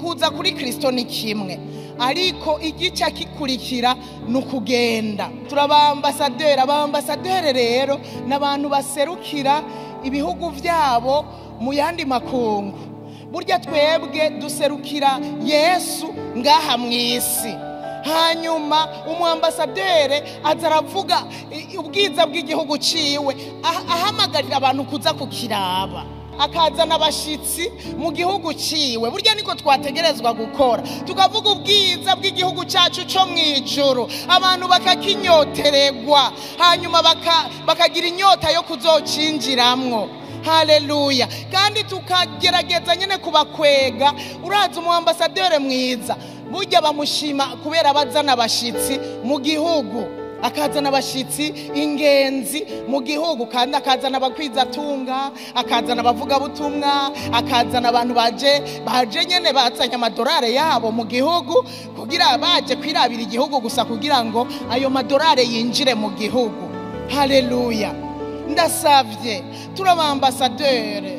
kuza kuri Kristo ni kimwe, ariko igice kikurikira nukugenda. Abambasaderi rero n'abantu baserukira ibihugu vyabo mu yandi makungu. Burya twebwe duserukira Yesu ngaha mw'isi, hanyuma umwambasaderi aza aravuga ubwiza bw'igihugu ciwe, ahamagarira abantu kuza kukiraba, akazana abashitsi mu gihugu ciwe. Burya niko twategerezwa gukora, tukavuga ubwiza bw'igihugu cacu co mwijuru, abantu bakakinyoteregwa, hanyuma bakagira inyota yo kuzocinjiramwo. Haleluya. Kandi tukagerageza nyene kubakwega. Uraza umwambasaderi mwiza, burya bamushima kubera bazana abashitsi mu gihugu, akazana abashitsi ingenzi mu gihugu, kandi akazana abakwizatunga, akazana abavuga butumwa, akazana abantu baje nyene bazanye amadolari yabo mu gihugu, kugira baje kwirabira igihugu gusa kugira ngo ayo madolari yinjire mu gihugu. Haleluya. Ndasavye turabambasaderi,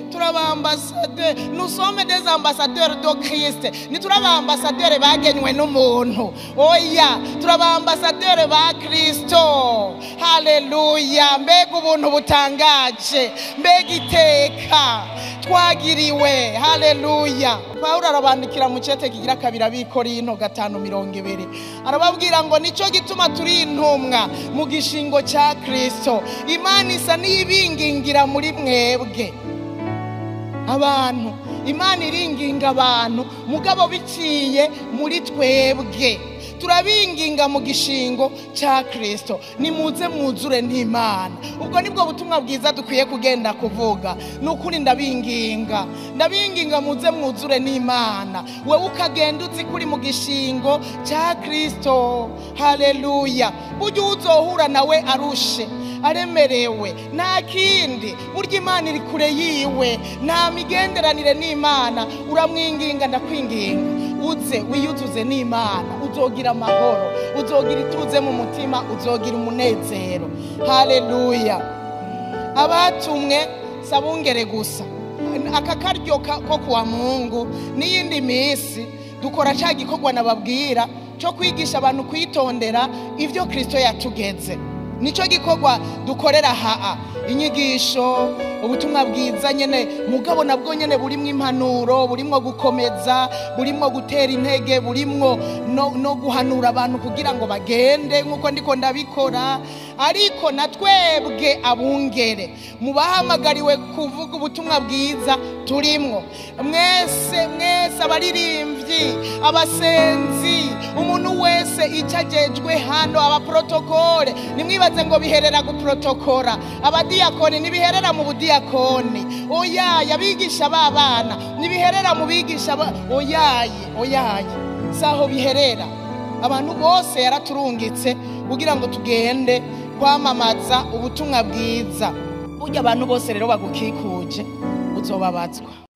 nous sommes des ambassadeurs de Christ. Ni turabambasaderi bagenywe n'umuntu. Oya, turabambasaderi ba Kristo. Haleluya. Mbega ubuntu butangaje, mbega iteka twagiriwe. Haleluya. Pawulo arabandikira mu cete kigira 2 Korinto 5:20, arababwira ngo nico gituma turi intumwa mu gishingo ca Kristo, Imana isa n'ibingingira muri mwebwe abantu. Imana iringinga abantu mugabo biciye muri twebwe, turabinginga mu gishingo ca Kristo, nimuze mwuzure n'Imana. Ubwo nibwo butumwa bwiza dukwiye kugenda kuvuga. Nukuri ndabinginga muze mwuzure n'Imana, wewe ukagenda uzi kuri mu gishingo ca Kristo. Haleluya. Burya uzohura nawe arushe, aremerewe, nta kindi. Burya Imana iri kure yiwe, nta migenderanire n'Imana. Uramwinginga, ndakwinginga uze wiyuzuze n'Imana, uzogira amahoro, uzogira ituze mu mutima, uzogira umunezero. Haleluya. Abatumwe sabungere gusa, aka karyo ko kuwa Mungu n'iyindi misi dukora ca gikorwa nababwira cyo kwigisha abantu kwitondera ivyo Kristo yatugeze. Nico gikorwa dukorera haa, inyigisho, ubutumwa bwiza nyene, mugabo nabwo nyene burimwo impanuro, burimwo gukomeza, burimwo gutera intege, burimwo no guhanura abantu kugira ngo bagende nkuko ndiko ndabikora. Ariko natwebwe abungere mubahamagariwe kuvuga ubutumwa bwiza turimwo. Mwese abaririmbyi, abasenzi, umuntu wese icajejwe hano, abaprotokole nimwibaze ngo biherera guprotokora, abadiyakoni nibiherera mu budiyakoni. Oyaye, abigisha babana nibiherera mu bigisha oyaye saho biherera. Abantu bose yaraturungitse kugira ngo tugende kwamamaza ubutumwa bwiza. Burya abantu bose rero bagukikuje uzobabazwa.